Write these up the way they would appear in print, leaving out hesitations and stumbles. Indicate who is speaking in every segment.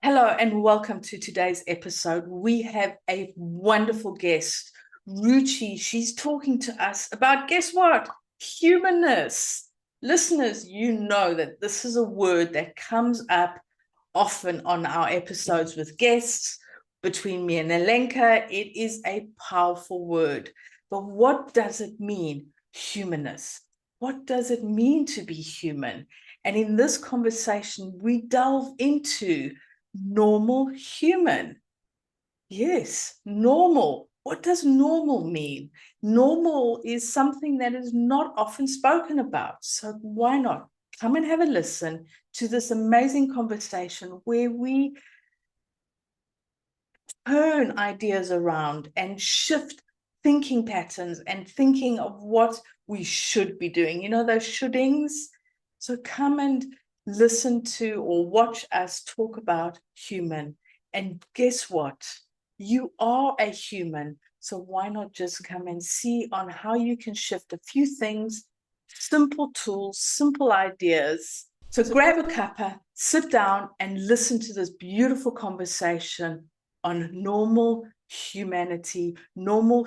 Speaker 1: Hello and welcome to today's episode. We have a wonderful guest, Ruchi. She's talking to us about, guess what? Humanness. Listeners, you know that this is a word that comes up often on our episodes with guests. Between me and Lenka, it is a powerful word. But what does it mean, humanness? What does it mean to be human? And in this conversation, we delve into normal human. Yes, normal. What does normal mean? Normal is something that is not often spoken about. So why not come and have a listen to this amazing conversation where we turn ideas around and shift thinking patterns and thinking of what we should be doing. You know, those shouldings. So come and listen to or watch us talk about human. And guess what? You are a human. So why not just come and see on how you can shift a few things, simple tools, simple ideas. So grab a cuppa, sit down and listen to this beautiful conversation on normal humanity, normal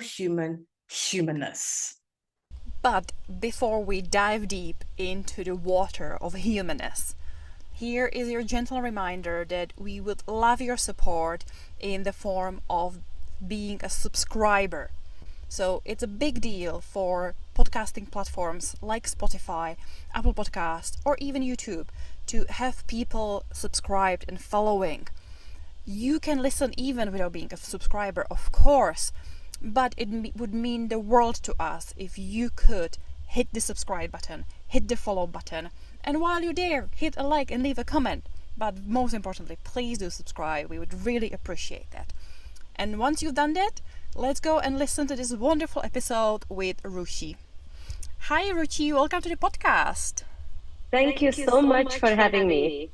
Speaker 1: humanness.
Speaker 2: But before we dive deep into the water of humanness, here is your gentle reminder that we would love your support in the form of being a subscriber. So it's a big deal for podcasting platforms like Spotify, Apple Podcast, or even YouTube to have people subscribed and following. You can listen even without being a subscriber, of course, but it would mean the world to us if you could hit the subscribe button, hit the follow button, and while you're there, hit a like and leave a comment. But most importantly, please do subscribe. We would really appreciate that. And once you've done that, let's go and listen to this wonderful episode with Ruchi. Hi Ruchi, welcome to the podcast.
Speaker 3: Thank you so much for having me.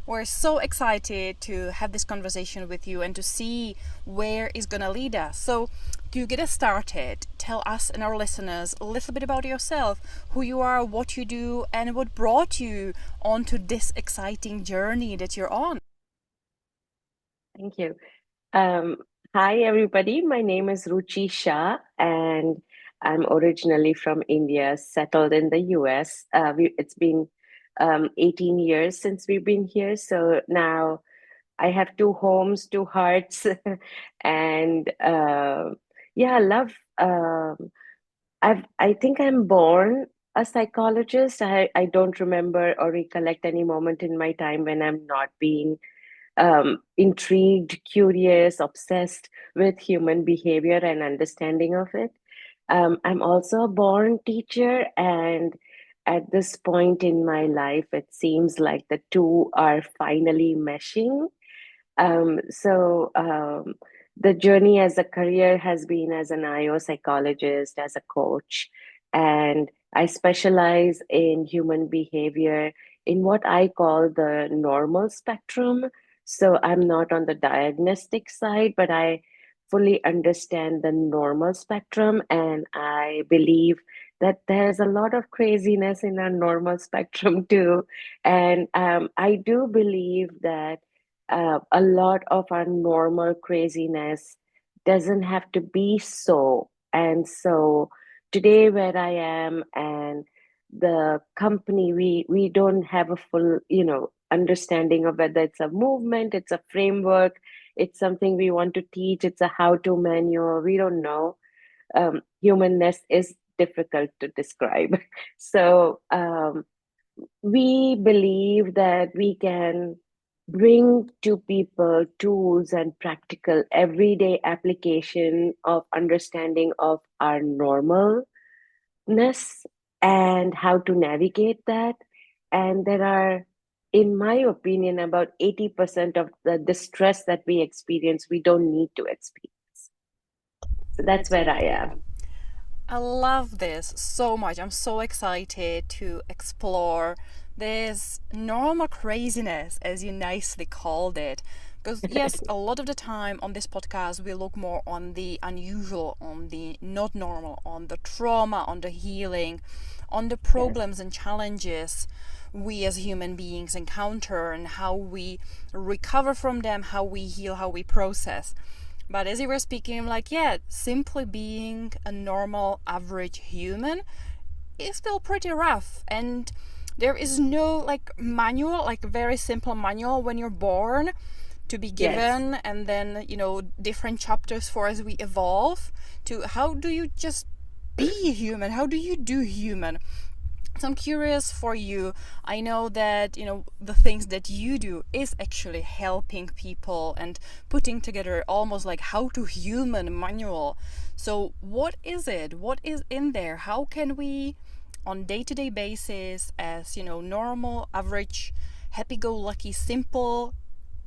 Speaker 2: We're so excited to have this conversation with you and to see where it's going to lead us. So, to get us started, tell us and our listeners a little bit about yourself, who you are, what you do, and what brought you onto this exciting journey that you're on.
Speaker 3: Thank you. Hi, everybody. My name is Ruchi Shah, and I'm originally from India, settled in the US. It's been 18 years since we've been here. So now I have two homes, two hearts, and yeah, I love. I think I'm born a psychologist. I don't remember or recollect any moment in my time when I'm not being intrigued, curious, obsessed with human behavior and understanding of it. I'm also a born teacher, and at this point in my life, it seems like the two are finally meshing. So the journey as a career has been as an IO psychologist, as a coach, and I specialize in human behavior in what I call the normal spectrum. So I'm not on the diagnostic side, but I fully understand the normal spectrum, and I believe that there's a lot of craziness in our normal spectrum too. And I do believe that a lot of our normal craziness doesn't have to be so. And so today, where I am and the company, we don't have a full, understanding of whether it's a movement, it's a framework, it's something we want to teach, it's a how-to manual. We don't know. Humanness is difficult to describe. So we believe that we can bring to people tools and practical everyday application of understanding of our normalness and how to navigate that. And there are, in my opinion, about 80% of the distress that we experience, we don't need to experience. So that's where I am.
Speaker 2: I love this so much. I'm so excited to explore this normal craziness, as you nicely called it. Because, yes, a lot of the time on this podcast, we look more on the unusual, on the not normal, on the trauma, on the healing, on the problems and challenges we as human beings encounter and how we recover from them, how we heal, how we process. But as you were speaking, I'm like, yeah, simply being a normal, average human is still pretty rough. And there is no like manual, like very simple manual when you're born to be given, and then, you know, different chapters for as we evolve to how do you just be human? How do you do human? So I'm curious for you. I know that, you know, the things that you do is actually helping people and putting together almost like how to human manual. So what is it? What is in there? How can we on day-to-day basis as, you know, normal, average, happy-go-lucky, simple,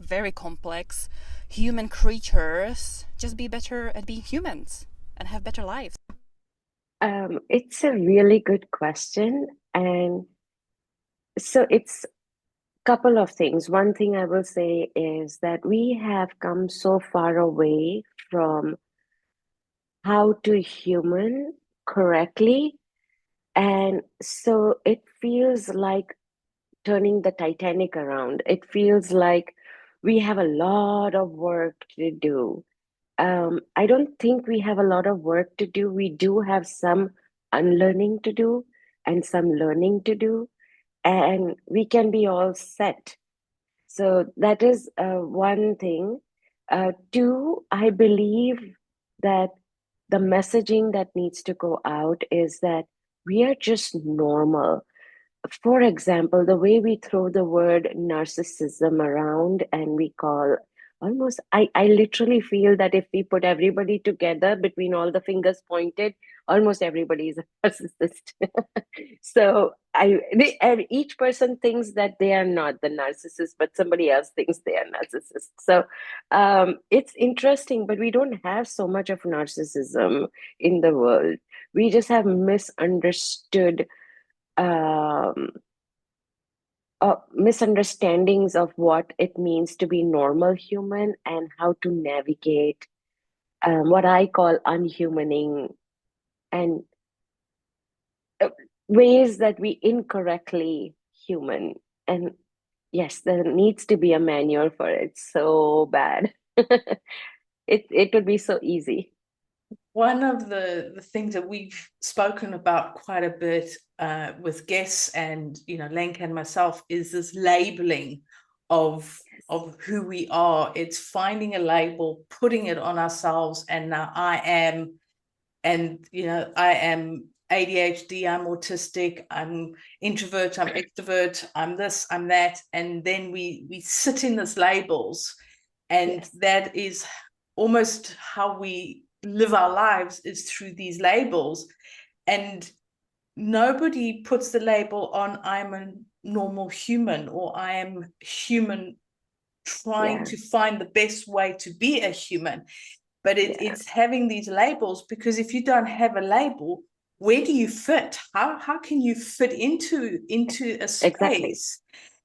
Speaker 2: very complex human creatures just be better at being humans and have better lives?
Speaker 3: It's a really good question. And so it's a couple of things. One thing I will say is that we have come so far away from how to human correctly. And so it feels like turning the Titanic around. It feels like we have a lot of work to do. I don't think we have a lot of work to do. We do have some unlearning to do and some learning to do, and we can be all set. So that is one thing. Two, I believe that the messaging that needs to go out is that we are just normal. For example, the way we throw the word narcissism around and we call almost, I literally feel that if we put everybody together between all the fingers pointed, almost everybody is a narcissist. So and each person thinks that they are not the narcissist, but somebody else thinks they are narcissists. So it's interesting, but we don't have so much of narcissism in the world. We just have misunderstood um, misunderstandings of what it means to be normal human and how to navigate what I call unhumaning and ways that we incorrectly human. And yes, there needs to be a manual for it so bad. It would be so easy.
Speaker 1: One of the things that we've spoken about quite a bit with guests and, you know, Lenka and myself is this labeling of who we are. It's finding a label, putting it on ourselves, and now I am, and, you know, I am ADHD, I'm autistic, I'm introvert, I'm extrovert, I'm this, I'm that, and then we sit in these labels, and that is almost how we live our lives, is through these labels. And nobody puts the label on I'm a normal human, or I am human trying to find the best way to be a human. But it's having these labels, because if you don't have a label, where do you fit? How can you fit into a space?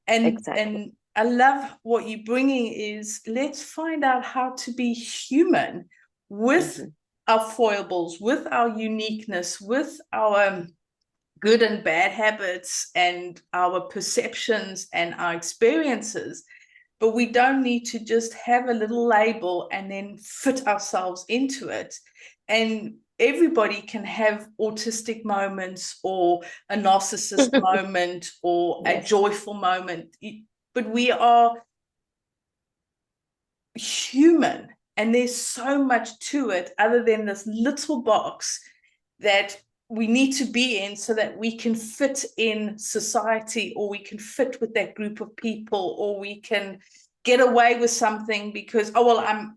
Speaker 1: And I love what you're bringing is, let's find out how to be human with our foibles, with our uniqueness, with our good and bad habits and our perceptions and our experiences. But we don't need to just have a little label and then fit ourselves into it. And everybody can have autistic moments, or a narcissist moment, or a joyful moment. But we are human, and there's so much to it other than this little box that we need to be in so that we can fit in society, or we can fit with that group of people, or we can get away with something because, oh well,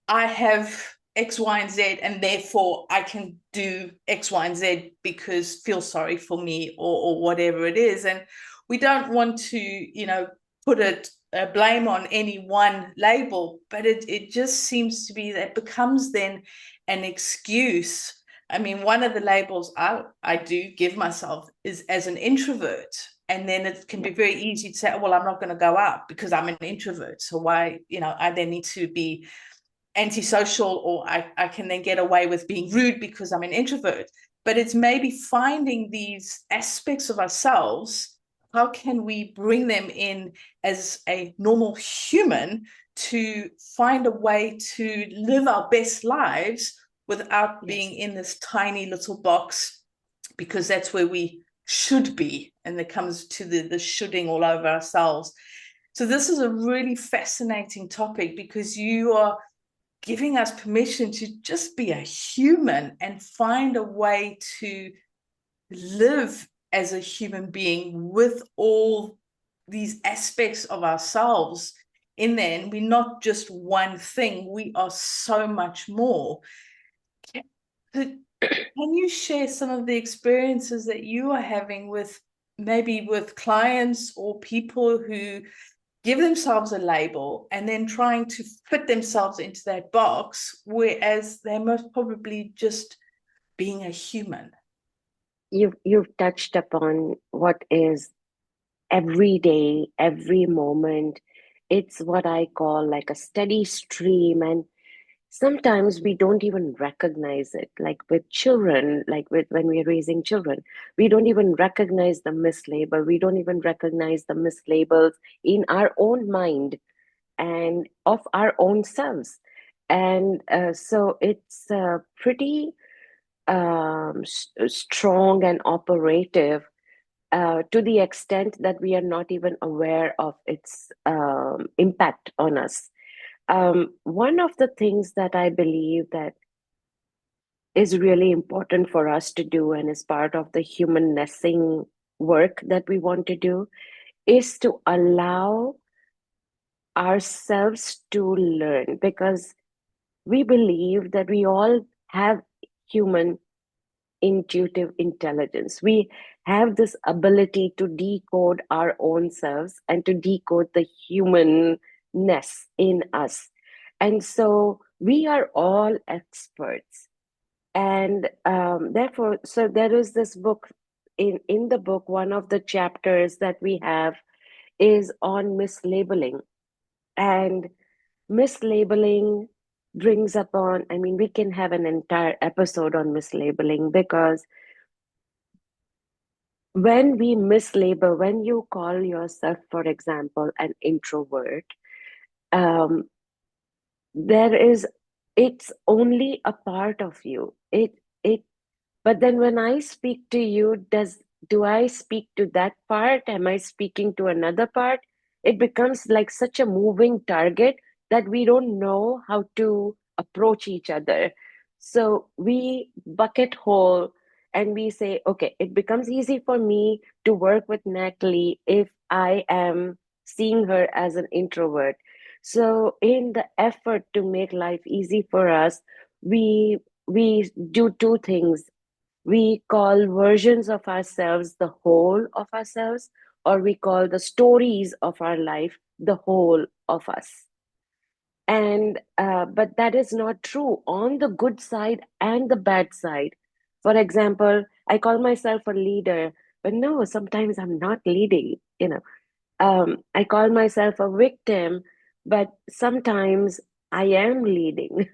Speaker 1: I have X, Y, and Z, and therefore I can do X, Y, and Z because feel sorry for me, or whatever it is. And we don't want to, you know, put it blame on any one label, but it just seems to be that becomes then an excuse. I mean, one of the labels I do give myself is as an introvert. And then it can be very easy to say, well, I'm not going to go out because I'm an introvert. So why, I then need to be antisocial, or I can then get away with being rude because I'm an introvert. But it's maybe finding these aspects of ourselves. How can we bring them in as a normal human to find a way to live our best lives without being in this tiny little box, because that's where we should be, and it comes to the shoulding all over ourselves. So this is a really fascinating topic, because you are giving us permission to just be a human and find a way to live as a human being with all these aspects of ourselves in there. And we're not just one thing, we are so much more. Can you share some of the experiences that you are having with maybe with clients or people who give themselves a label and then trying to fit themselves into that box, whereas they're most probably just being a human?
Speaker 3: You've touched upon what is every day, every moment. It's what I call like a steady stream, and sometimes we don't even recognize it. Like with children, like with when we're raising children, we don't even recognize the mislabel. We don't even recognize the mislabels in our own mind and of our own selves. And so it's pretty strong and operative to the extent that we are not even aware of its impact on us. One of the things that I believe that is really important for us to do, and is part of the humannessing work that we want to do, is to allow ourselves to learn, because we believe that we all have human intuitive intelligence. We have this ability to decode our own selves and to decode the humanness in us. And so we are all experts. And therefore, so there is this book, in the book, one of the chapters that we have is on mislabeling. And mislabeling brings upon, I mean, we can have an entire episode on mislabeling, because when we mislabel, when you call yourself, for example, an introvert, um, it's only a part of you. But then when I speak to you, do I speak to that part? Am I speaking to another part? It becomes like such a moving target that we don't know how to approach each other. So we bucket hole and we say, okay, it becomes easy for me to work with Natalie if I am seeing her as an introvert. So in the effort to make life easy for us, we do two things. We call versions of ourselves the whole of ourselves, or we call the stories of our life the whole of us. And but that is not true on the good side and the bad side. For example, I call myself a leader, but no, sometimes I'm not leading. I call myself a victim, but sometimes I am leading.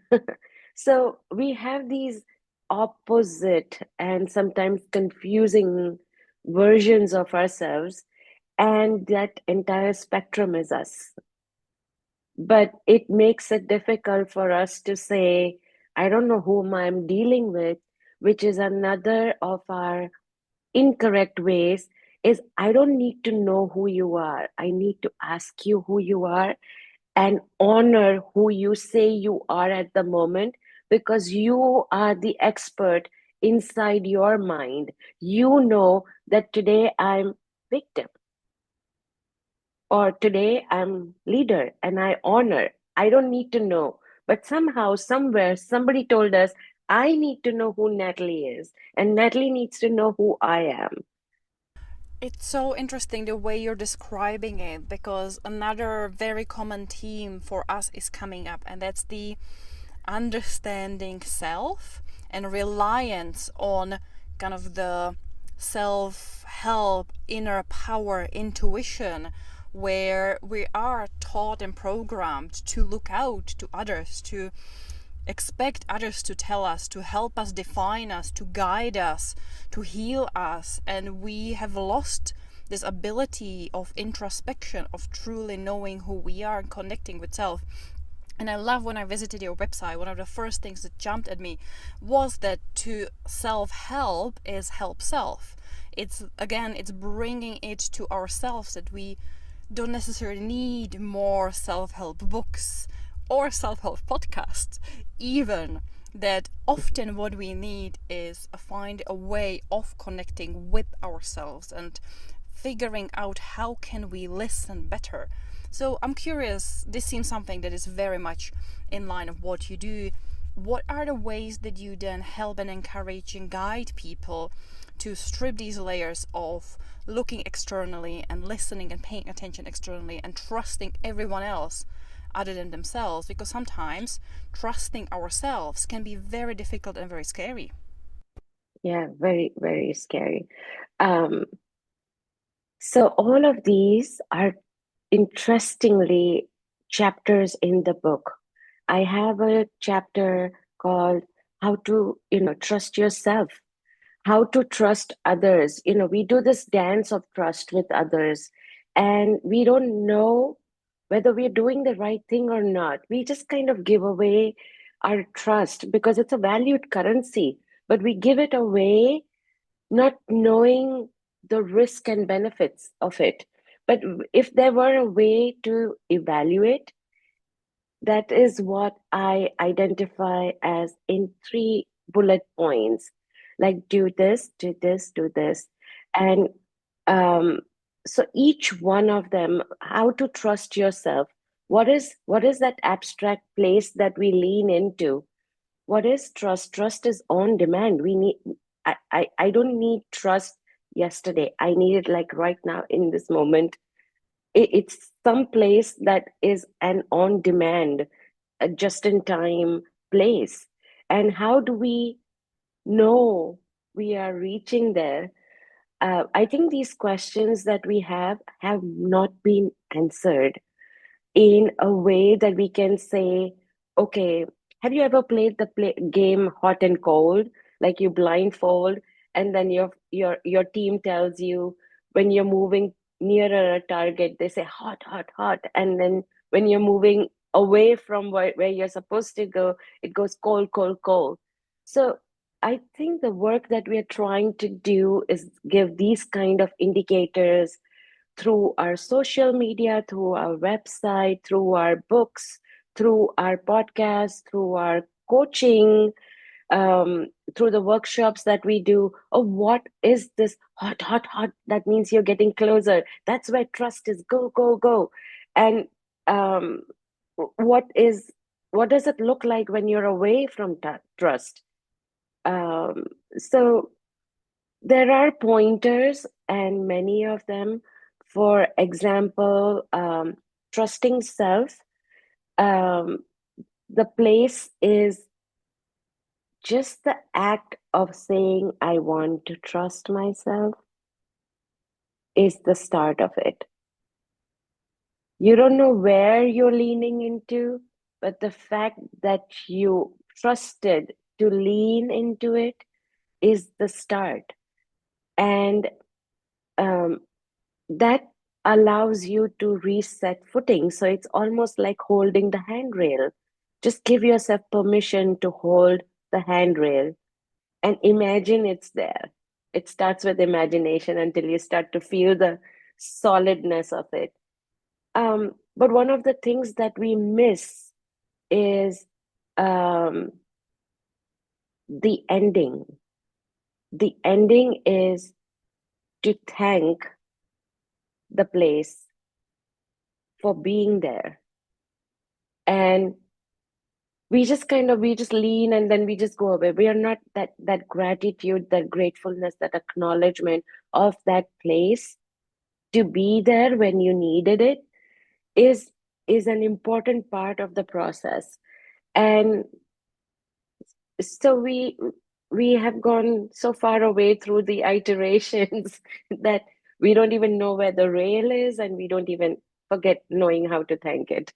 Speaker 3: So we have these opposite and sometimes confusing versions of ourselves, and that entire spectrum is us. But it makes it difficult for us to say, I don't know whom I'm dealing with, which is another of our incorrect ways. Is I don't need to know who you are. I need to ask you who you are and honor who you say you are at the moment, because you are the expert inside your mind. You know that today I'm victim, or today I'm leader, and I honor. I don't need to know. But somehow, somewhere, somebody told us, I need to know who Natalie is, and Natalie needs to know who I am.
Speaker 2: It's so interesting the way you're describing it, because another very common theme for us is coming up, and that's the understanding self and reliance on kind of the self-help, inner power, intuition, where we are taught and programmed to look out to others, to expect others to tell us, to help us, define us, to guide us, to heal us, and we have lost this ability of introspection, of truly knowing who we are and connecting with self. And I love when I visited your website, one of the first things that jumped at me was that to self-help is help self. It's bringing it to ourselves, that we don't necessarily need more self-help books or self-help podcasts, even that often what we need is find a way of connecting with ourselves and figuring out how can we listen better. So I'm curious, this seems something that is very much in line of what you do. What are the ways that you then help and encourage and guide people to strip these layers of looking externally and listening and paying attention externally and trusting everyone else other than themselves? Because sometimes trusting ourselves can be very difficult and very scary.
Speaker 3: Yeah, very, very scary. So all of these are interestingly chapters in the book. I have a chapter called how to, trust yourself, how to trust others. We do this dance of trust with others, and we don't know whether we're doing the right thing or not. We just kind of give away our trust because it's a valued currency, but we give it away not knowing the risk and benefits of it. But if there were a way to evaluate, that is what I identify as in 3 bullet points, like do this, do this, do this. And so each one of them, how to trust yourself. What is that abstract place that we lean into? What is trust? Trust is on demand. I don't need trust yesterday. I need it like right now in this moment. It's some place that is an on demand, a just in time place. And how do we know we are reaching there? I think these questions that we have not been answered in a way that we can say, okay, have you ever played the game hot and cold? Like you blindfold, and then your team tells you when you're moving nearer a target, they say hot, hot, hot. And then when you're moving away from where you're supposed to go, it goes cold, cold, cold. So I think the work that we're trying to do is give these kind of indicators through our social media, through our website, through our books, through our podcast, through our coaching, through the workshops that we do. Oh, what is this hot, hot, hot? That means you're getting closer. That's where trust is. Go, go, go. And um, what does it look like when you're away from trust? So there are pointers, and many of them. For example, trusting self. Um, the place is just the act of saying, I want to trust myself, is the start of it. You don't know where you're leaning into, but the fact that you trusted to lean into it is the start. And that allows you to reset footing. So it's almost like holding the handrail. Just give yourself permission to hold the handrail and imagine it's there. It starts with imagination until you start to feel the solidness of it. But one of the things that we miss is the ending. The ending is to thank the place for being there. And we just lean and then we just go away. We are not that gratitude, that gratefulness, that acknowledgement of that place to be there when you needed it is an important part of the process. And so we have gone so far away through the iterations that we don't even know where the rail is, and we don't even forget knowing how to thank it.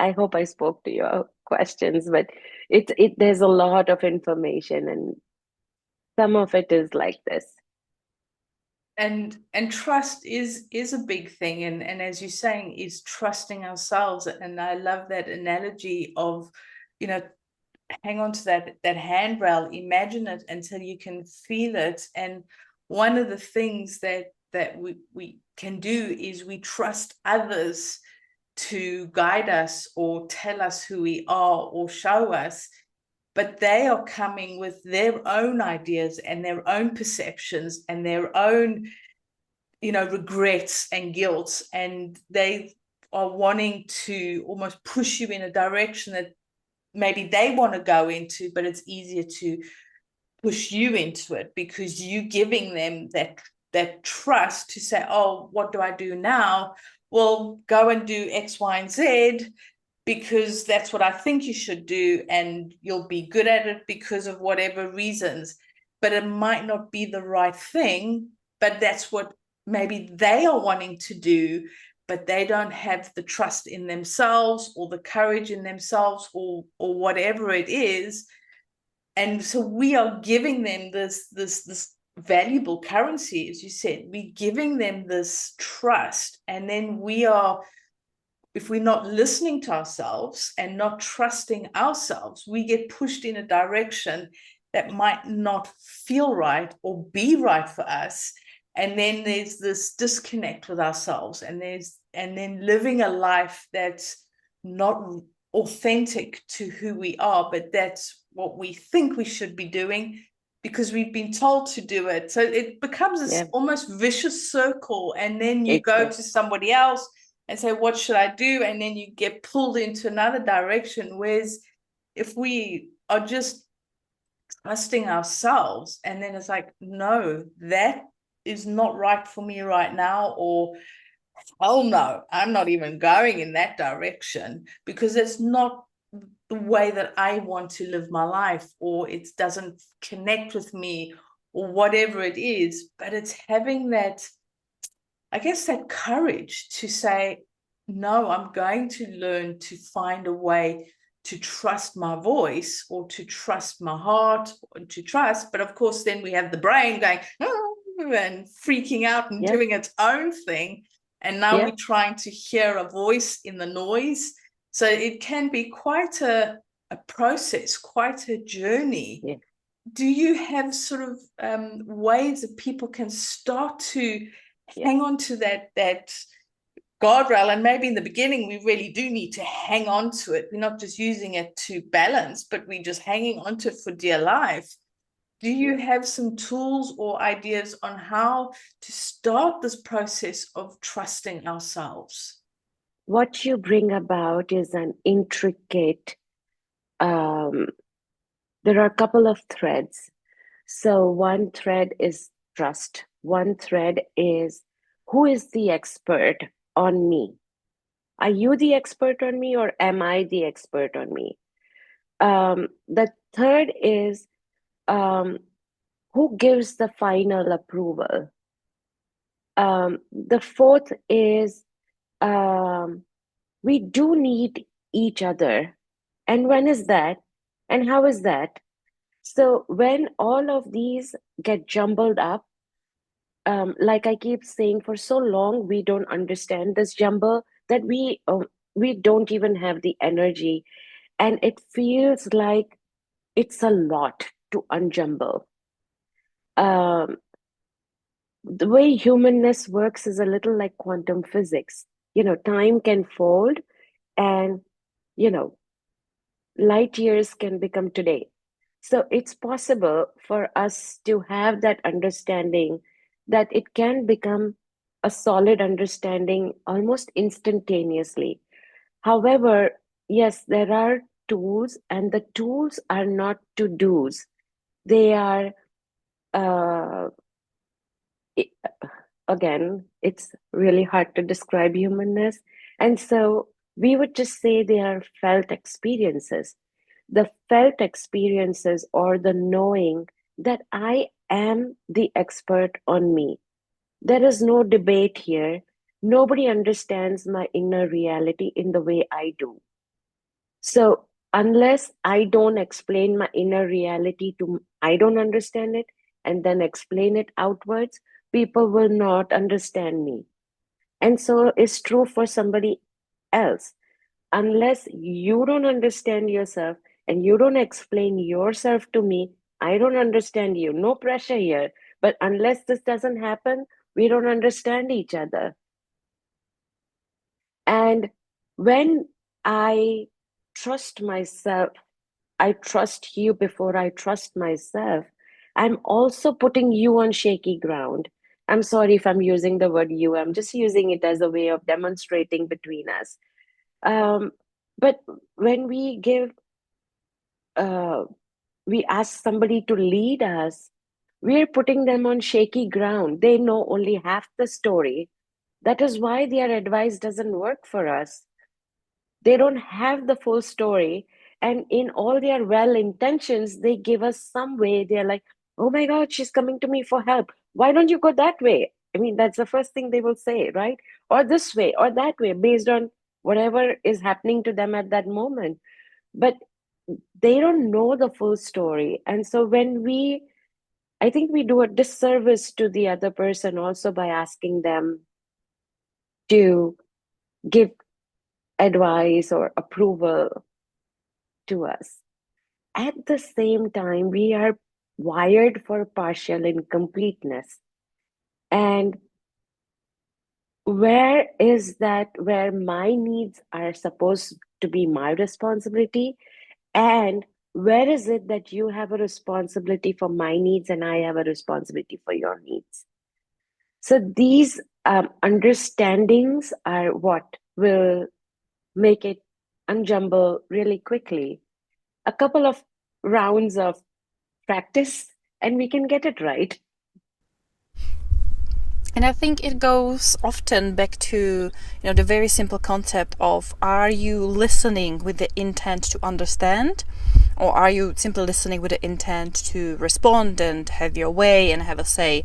Speaker 3: I hope I spoke to your questions, but there's a lot of information, and some of it is like this.
Speaker 1: And trust is a big thing, and as you're saying, is trusting ourselves. And I love that analogy of, you know, hang on to that handrail, imagine it until you can feel it. And one of the things that we can do is we trust others to guide us or tell us who we are or show us, but they are coming with their own ideas and their own perceptions and their own, you know, regrets and guilt, and they are wanting to almost push you in a direction that maybe they want to go into, but it's easier to push you into it because you giving them that trust to say, oh, what do I do now? Well, go and do X, Y, and Z because that's what I think you should do, and you'll be good at it because of whatever reasons. But it might not be the right thing, but that's what maybe they are wanting to do, but they don't have the trust in themselves or the courage in themselves or whatever it is. And so we are giving them this valuable currency, as you said. We're giving them this trust, and then we are, if we're not listening to ourselves and not trusting ourselves, we get pushed in a direction that might not feel right or be right for us. And then there's this disconnect with ourselves, and then living a life that's not authentic to who we are, but that's what we think we should be doing because we've been told to do it. So it becomes this almost vicious circle, and then you go to somebody else and say, what should I do? And then you get pulled into another direction. Whereas if we are just trusting ourselves, and then it's like, no, that is not right for me right now, or oh no, I'm not even going in that direction because it's not the way that I want to live my life, or it doesn't connect with me, or whatever it is. But it's having that, I guess, that courage to say, no, I'm going to learn to find a way to trust my voice or to trust my heart or to trust. But of course, then we have the brain going, oh, and freaking out and doing its own thing. And now we're trying to hear a voice in the noise. So it can be quite a process, quite a journey.
Speaker 3: Yeah.
Speaker 1: Do you have sort of ways that people can start to hang on to that guardrail? And maybe in the beginning, we really do need to hang on to it. We're not just using it to balance, but we're just hanging on to it for dear life. Do you have some tools or ideas on how to start this process of trusting ourselves?
Speaker 3: What you bring about is an intricate, there are a couple of threads. So one thread is trust. One thread is, who is the expert on me? Are you the expert on me, or am I the expert on me? The third is, who gives the final approval? The fourth is, we do need each other. And when is that? And how is that? So when all of these get jumbled up, like I keep saying, for so long, we don't understand this jumble that we don't even have the energy. And it feels like it's a lot to unjumble. The way humanness works is a little like quantum physics. Time can fold, and, light years can become today. So it's possible for us to have that understanding, that it can become a solid understanding almost instantaneously. However, yes, there are tools, and the tools are not to-dos. They are, again, it's really hard to describe humanness. And so we would just say they are felt experiences. the felt experiences or the knowing that I am the expert on me. There is no debate here. Nobody understands my inner reality in the way I do. So, unless I don't explain my inner reality to, I don't understand it, and then explain it outwards, people will not understand me. And so it's true for somebody else. Unless you don't understand yourself and you don't explain yourself to me, I don't understand you. No pressure here. But unless this doesn't happen, we don't understand each other. And when I trust myself, I trust you before I trust myself, I'm also putting you on shaky ground. I'm sorry if I'm using the word you, I'm just using it as a way of demonstrating between us. Um, but when uh, we ask somebody to lead us, we're putting them on shaky ground. They know only half the story. That is why their advice doesn't work for us. They don't have the full story. And in all their well intentions, they give us some way. They're like, oh my God, she's coming to me for help. Why don't you go that way? I mean, that's the first thing they will say, right? Or this way or that way, based on whatever is happening to them at that moment. But they don't know the full story. And so I think we do a disservice to the other person also by asking them to give advice or approval to us. At the same time, we are wired for partial incompleteness. And where is that where my needs are supposed to be my responsibility? And where is it that you have a responsibility for my needs and I have a responsibility for your needs? So these understandings are what will make it unjumble really quickly. A couple of rounds of practice and we can get it right.
Speaker 2: And I think it goes often back to, the very simple concept of, are you listening with the intent to understand, or are you simply listening with the intent to respond and have your way and have a say?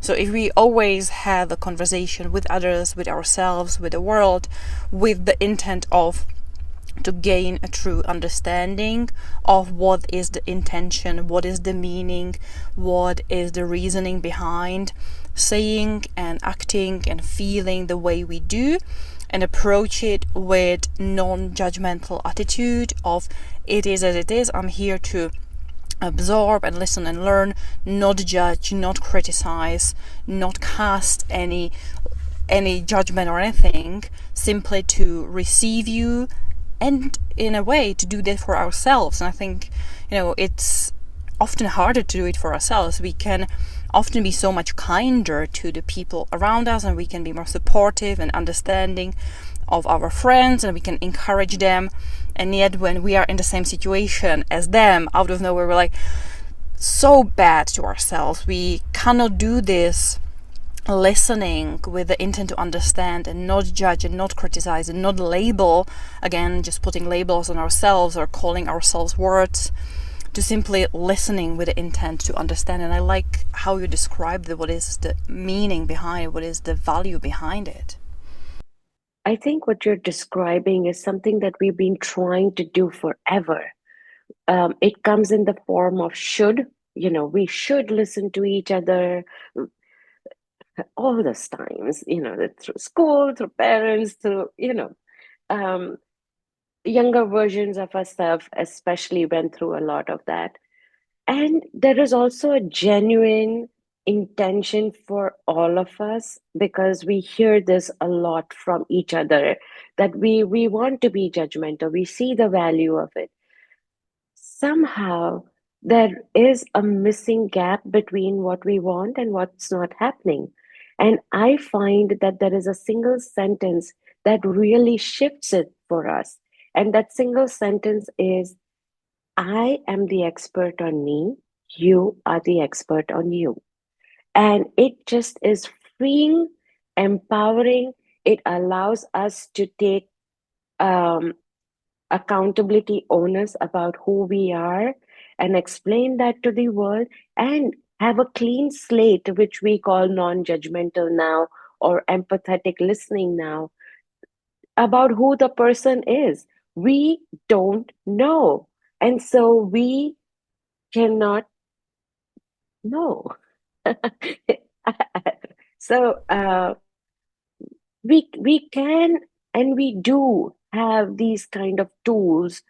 Speaker 2: So if we always have a conversation with others, with ourselves, with the world, with the intent of to gain a true understanding of what is the intention, what is the meaning, what is the reasoning behind saying and acting and feeling the way we do, and approach it with non-judgmental attitude of, it is as it is, I'm here to absorb and listen and learn, not judge, not criticize, not cast any judgment or anything, simply to receive you, and in a way to do that for ourselves. And I think, it's often harder to do it for ourselves. We can often be so much kinder to the people around us, and we can be more supportive and understanding of our friends, and we can encourage them. And yet when we are in the same situation as them, out of nowhere we're like so bad to ourselves. We cannot do this listening with the intent to understand and not judge and not criticize and not label, again just putting labels on ourselves or calling ourselves words, to simply listening with the intent to understand. And I like how you described what is the meaning behind it, what is the value behind it.
Speaker 3: I think what you're describing is something that we've been trying to do forever. It comes in the form of should. We should listen to each other all those times, through school, through parents, through, um, younger versions of ourselves, especially went through a lot of that. And there is also a genuine intention for all of us, because we hear this a lot from each other, that we want to be judgmental, we see the value of it. Somehow there is a missing gap between what we want and what's not happening. And I find that there is a single sentence that really shifts it for us. And that single sentence is, I am the expert on me, you are the expert on you. And it just is freeing, empowering. It allows us to take accountability onus about who we are and explain that to the world and have a clean slate, which we call non-judgmental now or empathetic listening now, about who the person is. We don't know. And so we cannot know. So we can and we do have these kind of tools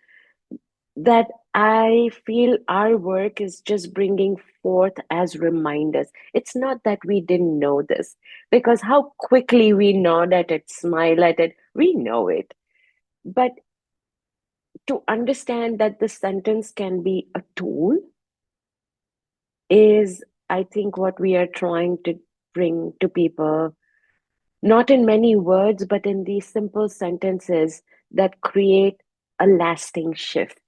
Speaker 3: that I feel our work is just bringing forth as reminders. It's not that we didn't know this, because how quickly we nod at it, smile at it, we know it. But to understand that the sentence can be a tool is, I think, what we are trying to bring to people, not in many words, but in these simple sentences that create a lasting shift.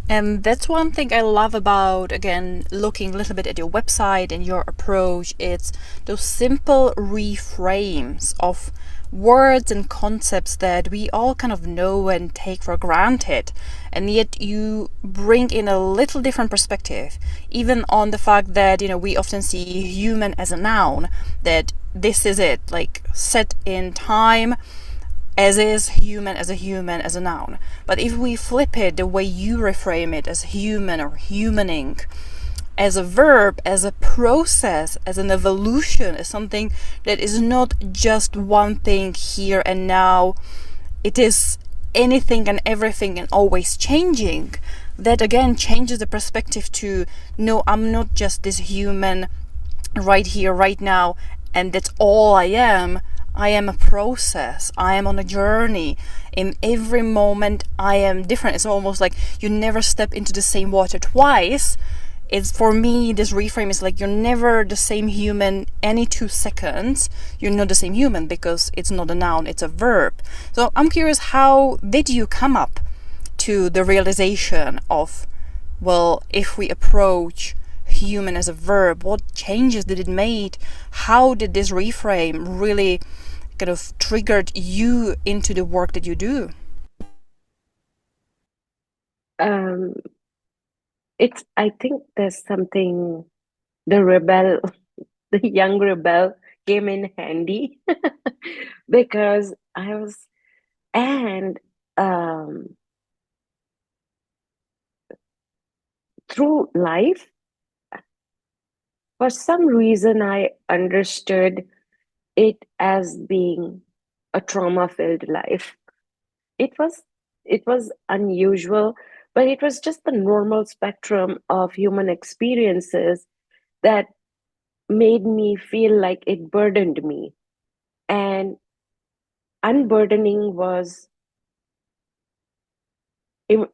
Speaker 2: And that's one thing I love about, again, looking a little bit at your website and your approach. It's those simple reframes of words and concepts that we all kind of know and take for granted. And yet you bring in a little different perspective, even on the fact that, we often see human as a noun, that this is it, like set in time, as is human as a noun. But if we flip it the way you reframe it, as human or humaning, as a verb, as a process, as an evolution, as something that is not just one thing here and now, it is anything and everything and always changing, that again changes the perspective to, no, I'm not just this human right here, right now, and that's all I am. I am a process. I am on a journey. In every moment, I am different. It's almost like you never step into the same water twice. It's, for me, this reframe is like you're never the same human any 2 seconds. You're not the same human because it's not a noun, it's a verb. So I'm curious, how did you come up to the realization of, well, if we approach human as a verb, what changes did it make? How did this reframe really kind of triggered you into the work that you do?
Speaker 3: Um, I think there's something, the rebel, the young rebel came in handy because I was, and um, through life, for some reason, I understood it as being a trauma-filled life. It was it was unusual, but it was just the normal spectrum of human experiences that made me feel like it burdened me. And unburdening was im-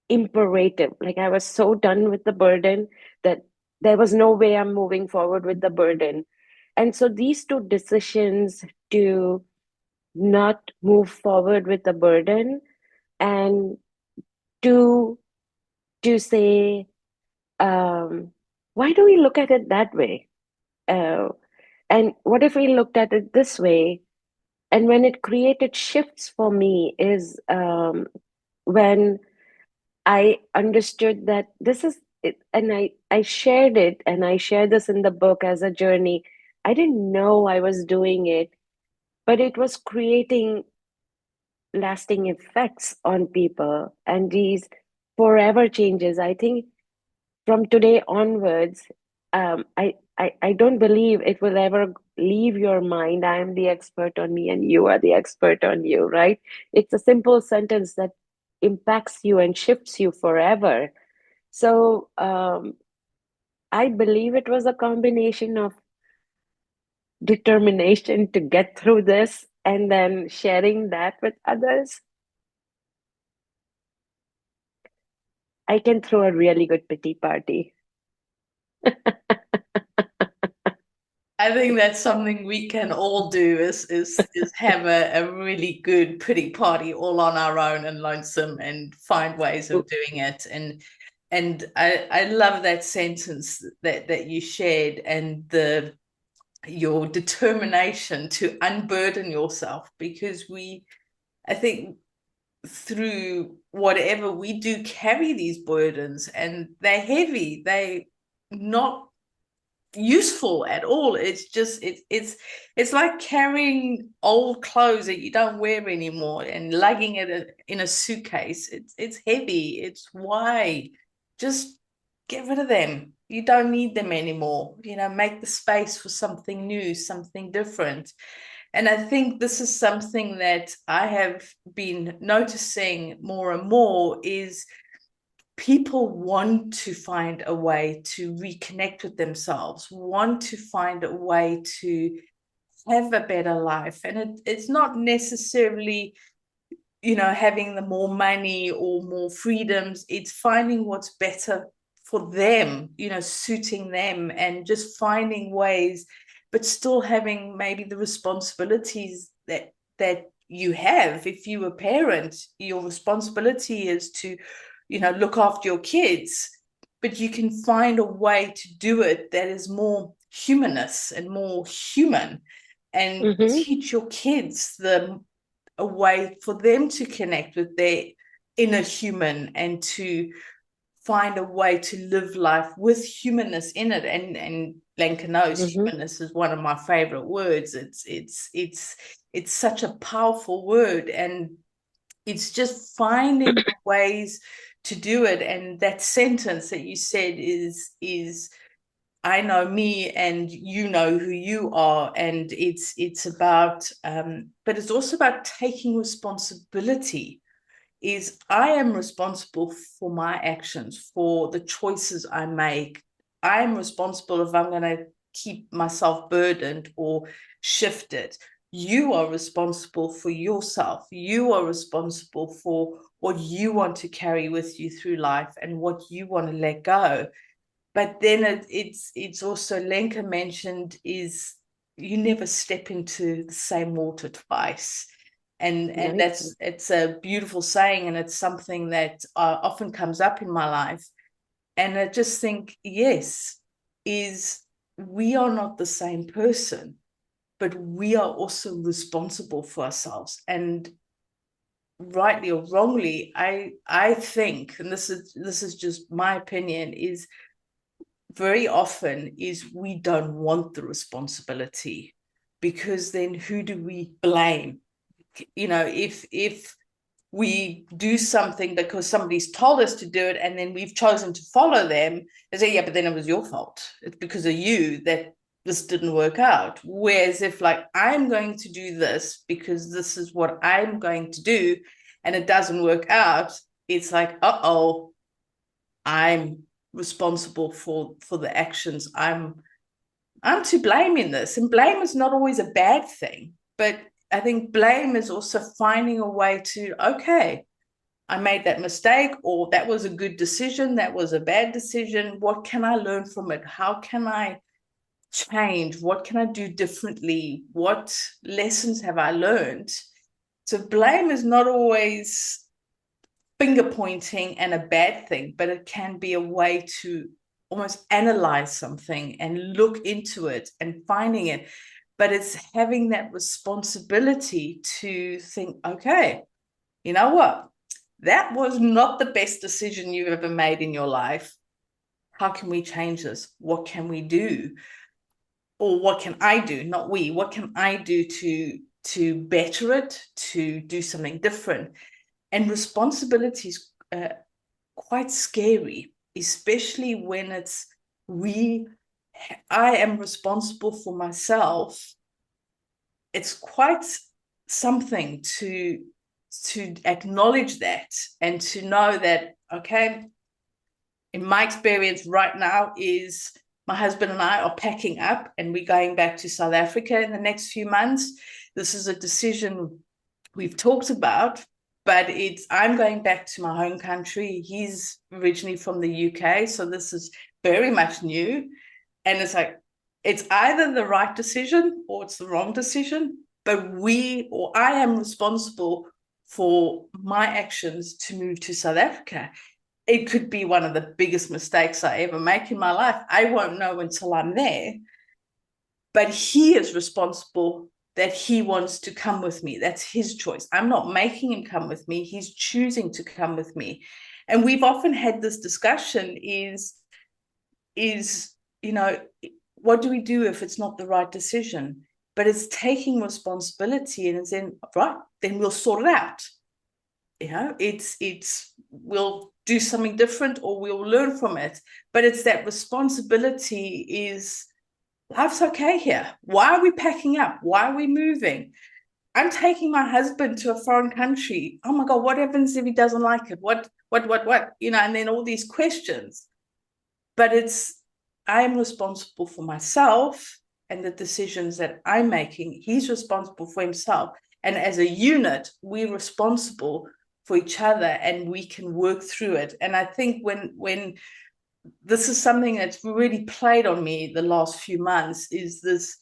Speaker 3: imperative. Like I was so done with the burden that there was no way I'm moving forward with the burden. And so these two decisions to not move forward with the burden and to say, um, why do we look at it that way? Uh, and what if we looked at it this way? And when it created shifts for me is when I understood that this is it, and I shared it, and I share this in the book as a journey. I didn't know I was doing it, but it was creating lasting effects on people and these forever changes. I think from today onwards, I don't believe it will ever leave your mind. I am the expert on me and you are the expert on you, right? It's a simple sentence that impacts you and shifts you forever. So I believe it was a combination of determination to get through this and then sharing that with others. I can throw a really good pity party.
Speaker 1: I think that's something we can all do is have a really good pity party all on our own and lonesome and find ways of doing it. And I love that sentence that you shared and your determination to unburden yourself, because I think through whatever we do carry these burdens, and they're heavy, they're not useful at all. It's just it's like carrying old clothes that you don't wear anymore and lugging it in a suitcase. It's heavy. It's why just get rid of them. You don't need them anymore. Make the space for something new, something different. And I think this is something that I have been noticing more and more is people want to find a way to reconnect with themselves, want to find a way to have a better life. And it's not necessarily, having the more money or more freedoms. It's finding what's better for them, suiting them, and just finding ways, but still having maybe the responsibilities that you have. If you're a parent, your responsibility is to look after your kids, but you can find a way to do it that is more humanness and more human, and teach your kids a way for them to connect with their inner human and to find a way to live life with humanness in it. And Lenka knows humanness is one of my favorite words. It's such a powerful word, and it's just finding ways to do it. And that sentence that you said is I know me and you know who you are. And it's about but it's also about taking responsibility. Is I am responsible for my actions, for the choices I make. I'm responsible if I'm going to keep myself burdened or shifted. You are responsible for yourself. You are responsible for what you want to carry with you through life and what you want to let go. But then it's also, Lenka mentioned, is you never step into the same water twice. And it's a beautiful saying, and it's something that often comes up in my life. And I just think, yes, is we are not the same person, but we are also responsible for ourselves. And rightly or wrongly, I think, and this is just my opinion, is very often is we don't want the responsibility, because then who do we blame? If we do something because somebody's told us to do it and then we've chosen to follow them, they say, yeah, but then it was your fault. It's because of you that this didn't work out. Whereas if, like, I'm going to do this because this is what I'm going to do, and it doesn't work out, it's like, uh-oh, I'm responsible for the actions. I'm to blame in this. And blame is not always a bad thing, but I think blame is also finding a way to, okay, I made that mistake, or that was a good decision, that was a bad decision. What can I learn from it? How can I change? What can I do differently? What lessons have I learned? So blame is not always finger pointing and a bad thing, but it can be a way to almost analyze something and look into it and finding it. But it's having that responsibility to think, okay, you know what? That was not the best decision you've ever made in your life. How can we change this? What can we do? Or what can I do? Not we. What can I do to better it, to do something different? And responsibility is quite scary, especially when I am responsible for myself. It's quite something to acknowledge that, and to know that, okay, in my experience right now is my husband and I are packing up and we're going back to South Africa in the next few months. This is a decision we've talked about, but I'm going back to my home country. He's originally from the UK, so this is very much new. And it's like, it's either the right decision or it's the wrong decision, but I am responsible for my actions to move to South Africa. It could be one of the biggest mistakes I ever make in my life. I won't know until I'm there. But he is responsible that he wants to come with me. That's his choice. I'm not making him come with me. He's choosing to come with me. And we've often had this discussion is, what do we do if it's not the right decision? But it's taking responsibility and it's then, right, then we'll sort it out. We'll do something different or we'll learn from it. But it's that responsibility is, life's okay here. Why are we packing up? Why are we moving? I'm taking my husband to a foreign country. Oh my God, what happens if he doesn't like it? What? And then all these questions. But I'm responsible for myself and the decisions that I'm making. He's responsible for himself. And as a unit, we're responsible for each other and we can work through it. And I think when this is something that's really played on me the last few months, is this,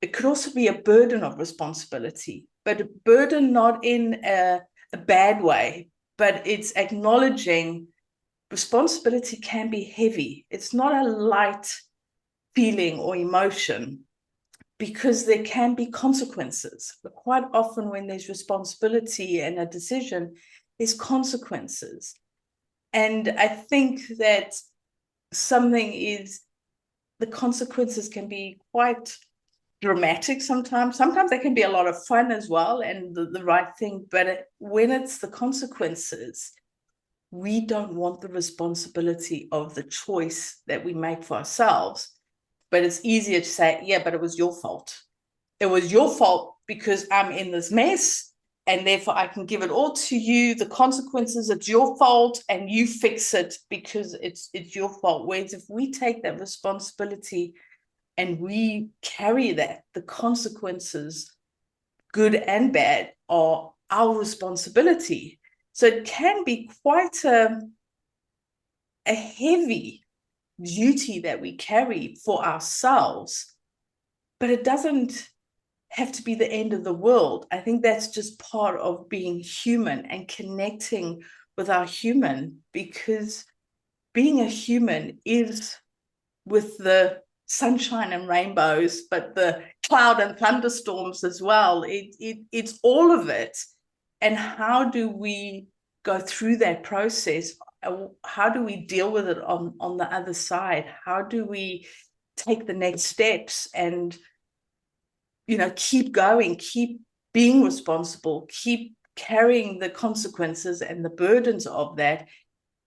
Speaker 1: it could also be a burden of responsibility, but a burden not in a bad way, but it's acknowledging responsibility can be heavy. It's not a light feeling or emotion, because there can be consequences. But quite often when there's responsibility and a decision, there's consequences. And I think that the consequences can be quite dramatic sometimes. Sometimes they can be a lot of fun as well and the right thing. But when it's the consequences, we don't want the responsibility of the choice that we make for ourselves. But it's easier to say, yeah, but it was your fault. It was your fault because I'm in this mess and therefore I can give it all to you. The consequences, it's your fault and you fix it because it's your fault. Whereas if we take that responsibility and we carry that, the consequences, good and bad, are our responsibility. So it can be quite a heavy duty that we carry for ourselves, but it doesn't have to be the end of the world. I think that's just part of being human and connecting with our human, because being a human is with the sunshine and rainbows, but the cloud and thunderstorms as well. It's all of it. And how do we go through that process? How do we deal with it on the other side? How do we take the next steps and, keep going, keep being responsible, keep carrying the consequences and the burdens of that,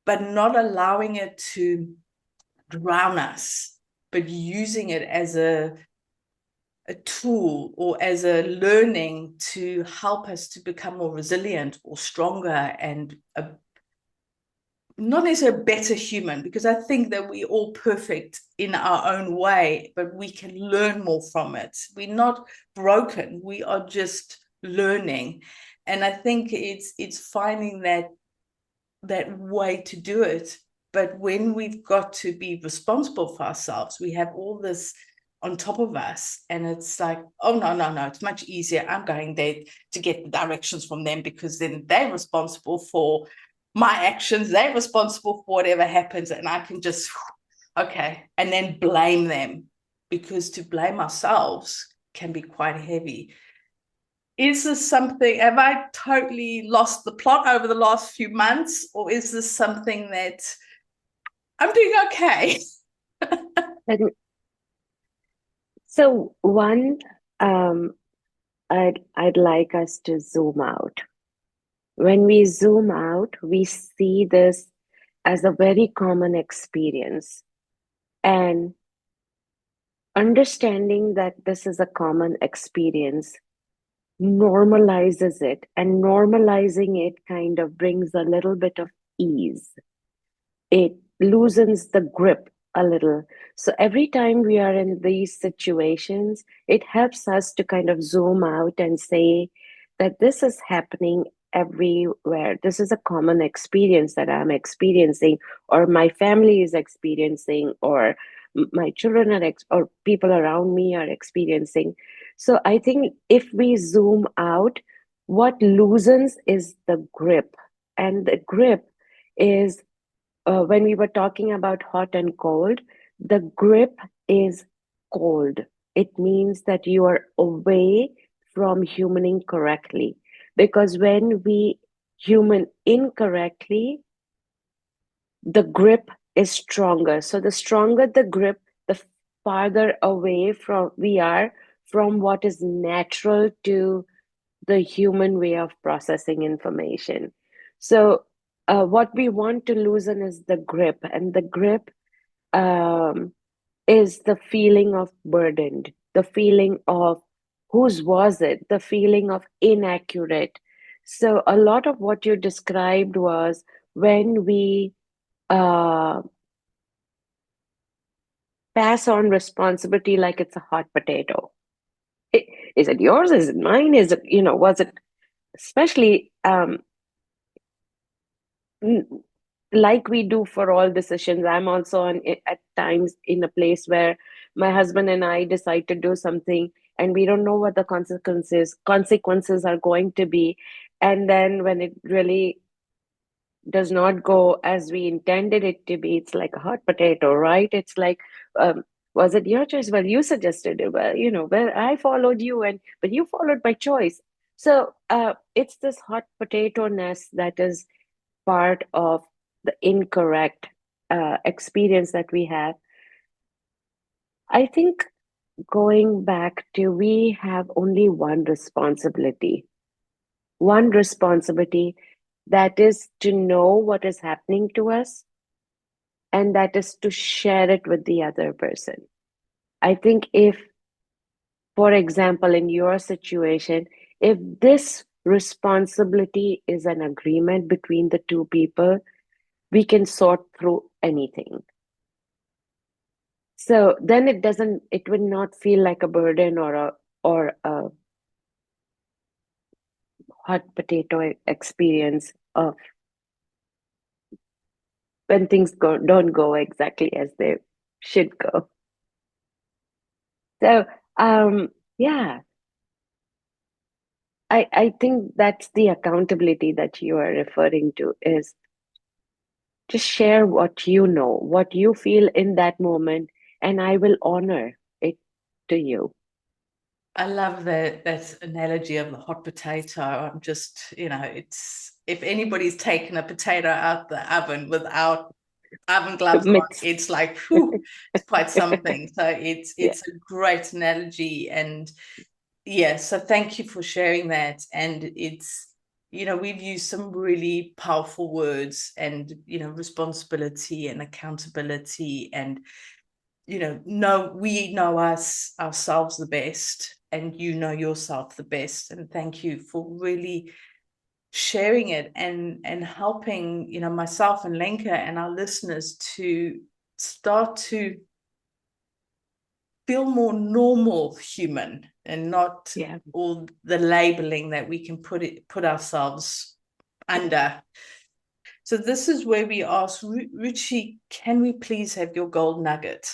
Speaker 1: but not allowing it to drown us, but using it as a tool or as a learning to help us to become more resilient or stronger and not necessarily a better human, because I think that we're all perfect in our own way, but we can learn more from it. We're not broken. We are just learning. And I think it's finding that way to do it. But when we've got to be responsible for ourselves, we have all this on top of us. And it's like, oh, no, it's much easier. I'm going there to get the directions from them because then they're responsible for my actions. They're responsible for whatever happens. And I can just, okay, and then blame them, because to blame ourselves can be quite heavy. Is this something, have I totally lost the plot over the last few months, or is this something that I'm doing okay?
Speaker 3: So one, I'd like us to zoom out. When we zoom out, we see this as a very common experience, and understanding that this is a common experience normalizes it, and normalizing it kind of brings a little bit of ease. It loosens the grip a little. So every time we are in these situations, it helps us to kind of zoom out and say that this is happening everywhere. This is a common experience that I'm experiencing, or my family is experiencing, or my children are or people around me are experiencing. So I think if we zoom out, what loosens is the grip. And the grip is, when we were talking about hot and cold, the grip is cold. It means that you are away from humaning correctly. Because when we human incorrectly, the grip is stronger. So the stronger the grip, the farther away from we are from what is natural to the human way of processing information. So what we want to loosen is the grip, and the grip um, is the feeling of burdened, the feeling of whose was it, the feeling of inaccurate. So a lot of what you described was when we uh, pass on responsibility like it's a hot potato. I- Is it yours? Is it mine? Is it, was it, especially like we do for all decisions. I'm also at times in a place where my husband and I decide to do something and we don't know what the consequences are going to be. And then when it really does not go as we intended it to be, it's like a hot potato, right? It's like, was it your choice? Well, you suggested it. Well, well, I followed you, but you followed my choice. So it's this hot potato ness that is part of the incorrect experience that we have. I think going back to we have only one responsibility that is to know what is happening to us, and that is to share it with the other person. I think if, for example, in your situation, if this responsibility is an agreement between the two people, we can sort through anything. So then it will not feel like a burden or a hot potato experience of when things don't go exactly as they should go. So yeah, I think that's the accountability that you are referring to, is just share what you know, what you feel in that moment, and I will honor it to you.
Speaker 1: I love that analogy of the hot potato. I'm just, it's if anybody's taken a potato out the oven without oven gloves on,
Speaker 3: Myths.
Speaker 1: it's like, whew, it's quite something. So it's a great analogy. And yeah, so thank you for sharing that. And it's, we've used some really powerful words, and, responsibility and accountability, and, we know ourselves the best, and you know yourself the best. And thank you for really sharing it, and helping, myself and Lenka and our listeners to start to feel more normal human, and not
Speaker 3: Yeah.
Speaker 1: all the labeling that we can put ourselves under. So this is where we ask, Ruchi, can we please have your gold nugget?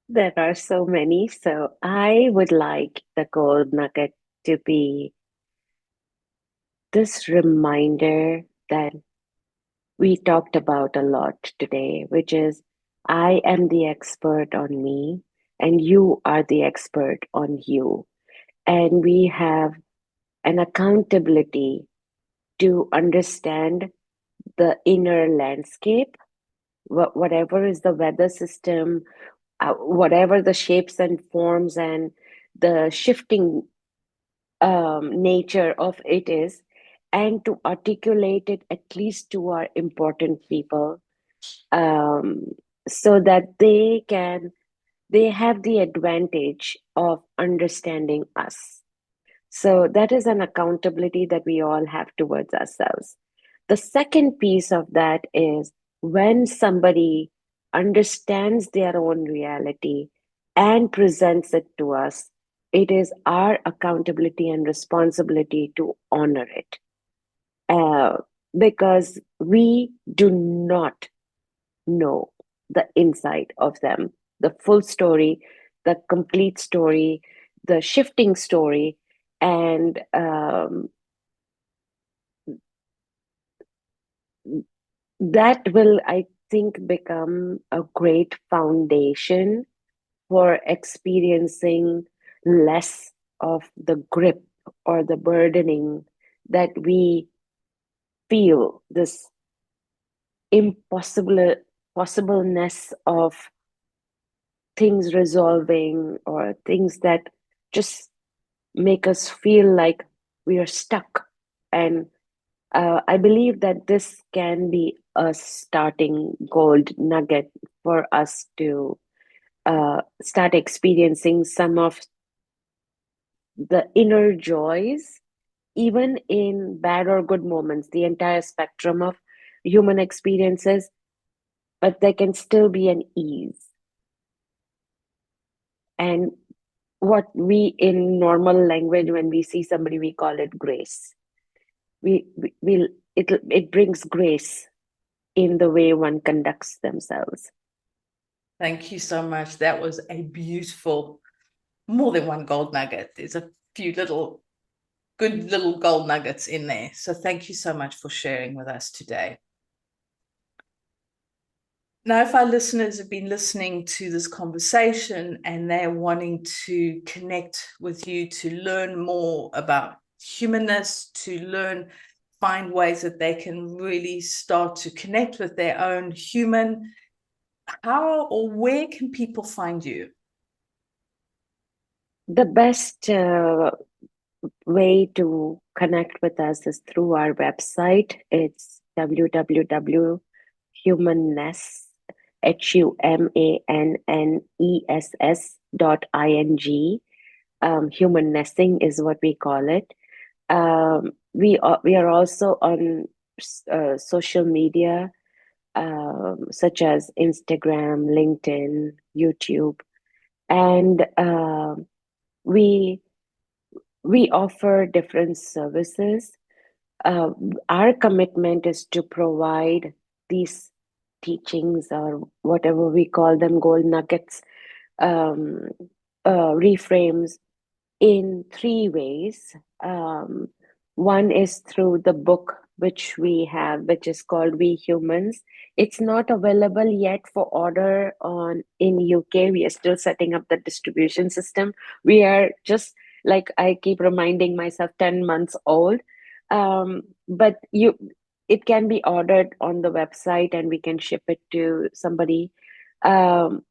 Speaker 3: There are so many. So I would like the gold nugget to be this reminder that we talked about a lot today, which is I am the expert on me, and you are the expert on you. And we have an accountability to understand the inner landscape, whatever is the weather system, whatever the shapes and forms and the shifting nature of it is, and to articulate it at least to our important people, um, so that they have the advantage of understanding us. So that is an accountability that we all have towards ourselves. The second piece of that is when somebody understands their own reality and presents it to us, it is our accountability and responsibility to honor it. Uh, because we do not know the inside of them, the full story, the complete story, the shifting story. And that will, I think, become a great foundation for experiencing less of the grip or the burdening that we feel, this possibleness of things resolving, or things that just make us feel like we are stuck. And I believe that this can be a starting gold nugget for us to start experiencing some of the inner joys, even in bad or good moments, the entire spectrum of human experiences, but there can still be an ease. And what we in normal language, when we see somebody, we call it grace. It brings grace in the way one conducts themselves.
Speaker 1: Thank you so much. That was a beautiful, more than one gold nugget. There's a few good little gold nuggets in there. So thank you so much for sharing with us today. Now, if our listeners have been listening to this conversation and they're wanting to connect with you to learn more about humanness, find ways that they can really start to connect with their own human, how or where can people find you?
Speaker 3: The best way to connect with us is through our website. It's www.humanness, humanness.ing. Humannessing is what we call it. We are also on social media, such as Instagram, LinkedIn, YouTube, and we offer different services. Our commitment is to provide these teachings, or whatever we call them, gold nuggets, reframes, in three ways. One is through the book which we have, which is called We Humans. It's not available yet for order in UK. We are still setting up the distribution system. We are just, like I keep reminding myself, 10 months old. But it can be ordered on the website and we can ship it to somebody. But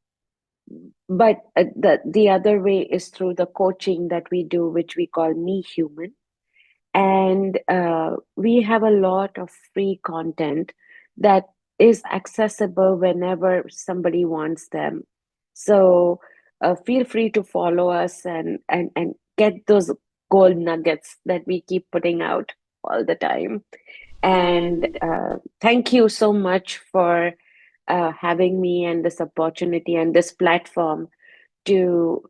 Speaker 3: the other way is through the coaching that we do, which we call Me Human. And we have a lot of free content that is accessible whenever somebody wants them. So feel free to follow us and get those gold nuggets that we keep putting out all the time. And thank you so much for having me, and this opportunity and this platform to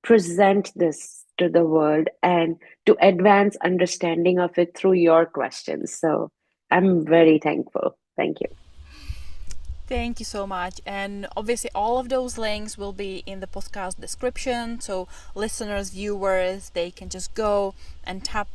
Speaker 3: present this to the world and to advance understanding of it through your questions. So I'm very thankful. Thank you.
Speaker 2: Thank you so much. And obviously, all of those links will be in the podcast description. So, listeners, viewers, they can just go and tap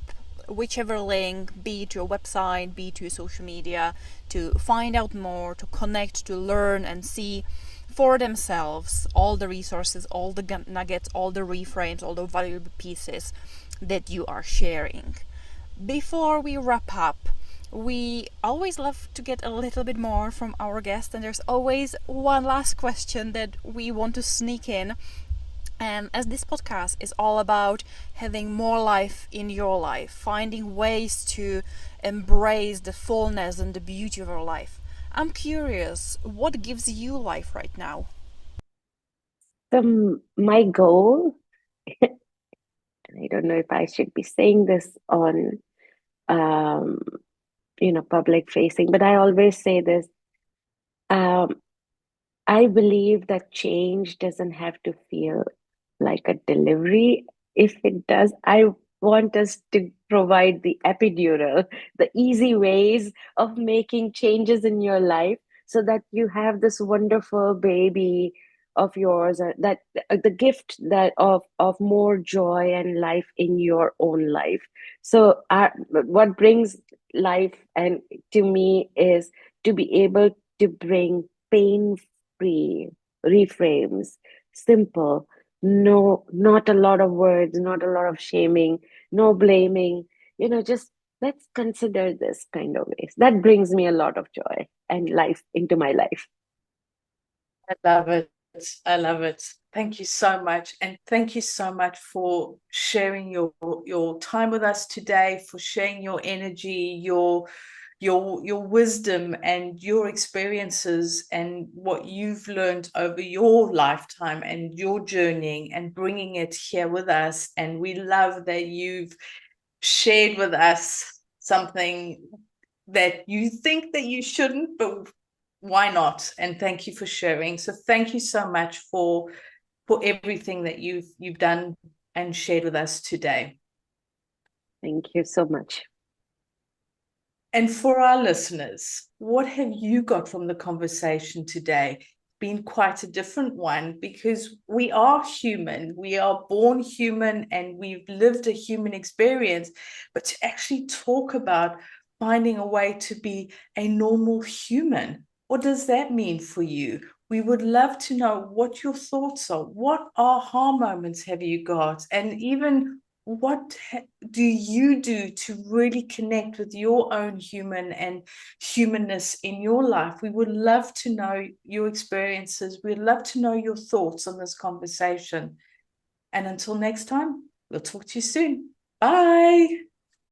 Speaker 2: whichever link, be it your website, be it your social media, to find out more, to connect, to learn, and see for themselves all the resources, all the nuggets, all the reframes, all the valuable pieces that you are sharing. Before we wrap up, we always love to get a little bit more from our guests, and there's always one last question that we want to sneak in. And as this podcast is all about having more life in your life, finding ways to embrace the fullness and the beauty of your life, I'm curious, what gives you life right now?
Speaker 3: My goal, I don't know if I should be saying this on um, public facing, but I always say this. I believe that change doesn't have to feel like a delivery. If it does, I want us to provide the epidural, the easy ways of making changes in your life, so that you have this wonderful baby of yours, that the gift that of more joy and life in your own life. So what brings life and to me is to be able to bring pain free reframes, simple, no, not a lot of words, not a lot of shaming, no blaming, just let's consider this kind of ways. That brings me a lot of joy and life into my life.
Speaker 1: I love it. I love it. Thank you so much. And thank you so much for sharing your time with us today, for sharing your energy, your wisdom and your experiences and what you've learned over your lifetime and your journeying and bringing it here with us. And we love that you've shared with us something that you think that you shouldn't, but why not? And thank you for sharing. So thank you so much for everything that you've done and shared with us today.
Speaker 3: Thank you so much.
Speaker 1: And for our listeners, what have you got from the conversation today? Been quite a different one, because we are human, we are born human, and we've lived a human experience. But to actually talk about finding a way to be a normal human, what does that mean for you? We would love to know what your thoughts are. What aha moments have you got? And even what do you do to really connect with your own human and humanness in your life? We would love to know your experiences. We'd love to know your thoughts on this conversation. And until next time, we'll talk to you soon. Bye.